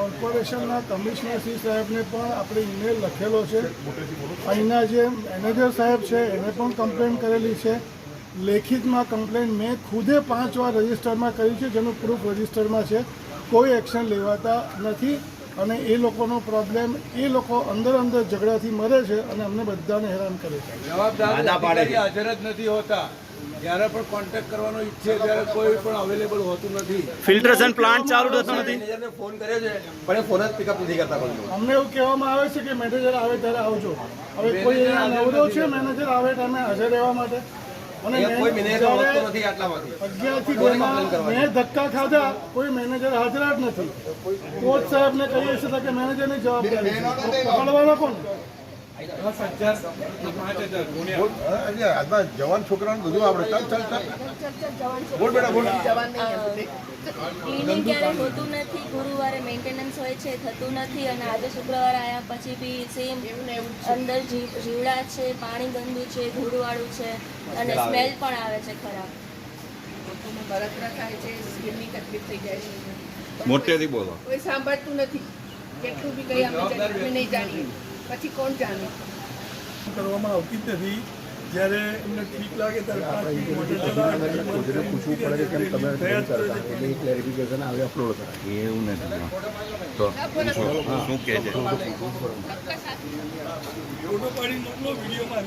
કોર્પોરેશનના કમિશનરશ્રી સાહેબને પણ આપણે ઈમેલ લખેલો છે. અહીંના જે મેનેજર સાહેબ છે એને પણ કમ્પ્લેન કરેલી છે. લેખિતમાં કમ્પ્લેન મેં ખુદે 5 વાર રજિસ્ટરમાં કરી છે, જેનું પ્રૂફ રજિસ્ટરમાં છે. કોઈ એક્શન લેવાતા નથી અને એ લોકોનો પ્રોબ્લેમ એ લોકો અંદર ઝઘડાથી મરે છે અને અમને બધાને હેરાન કરે છે. જવાબદાર અધિકારી હાજર જ નથી હોતા. જ્યારે પણ કોન્ટેક્ટ કરવાનો ઈચ્છે ત્યારે કોઈ પણ અવેલેબલ હોતું નથી. ફિલ્ટરેશન પ્લાન્ટ ચાલુ થતો નથી. મેનેજરને ફોન કર્યો છે પણ એ ફોન જ પિકઅપ નથી કરતા કોઈ. અમને એવું કહેવામાં આવે છે કે મેનેજર આવે ત્યારે આવજો. હવે કોઈ અહીંયા નવરો છે મેનેજર આવે ટાઈમે હાજર રહેવા માટે? અને કોઈ મેનેજર હોતો નથી આટલામાંથી. 11 થી 2 માં મેં ધક્કા ખાધા, કોઈ મેનેજર હાજર જ નથી. કોચ સાહેબને કહીએ છીએ કે મેનેજરની જવાબદારી છે, પકડવાનો કોણ? 10,000 5,000 આજના જવાન છોકરાને બધું આપણે ચાલ બોલ બેટા બોલ. ક્લિનિંગ ક્યારે હોતું નથી, ગુરુવારે મેન્ટેનન્સ હોય છે, થતું નથી. અને આજે શુક્રવારે આવ્યા પછી બી સેમ અંદર જીવડા છે, પાણી ગંદુ છે, ધૂળવાળું છે અને સ્મેલ પણ આવે છે ખરાબ. બળતરા થાય છે, સ્કિનની તકલીફ થઈ જાય છે. મોટેથી બોલો. કોઈ સાંભળતું નથી. કેટલું બી કંઈ અમે નહીં જાણીએ, પછી કોણ જાણે? કરવામાં આવતી જ નથી. જ્યારે એમને ઠીક લાગે ત્યારે પૂછવું પડે કે કેમ તમે ક્લેરિફિકેશન આવે અપલોડ કરાય. એવું નથી તો શું કહે છે? ફોટો પાડી મોકલો, વિડીયોમાં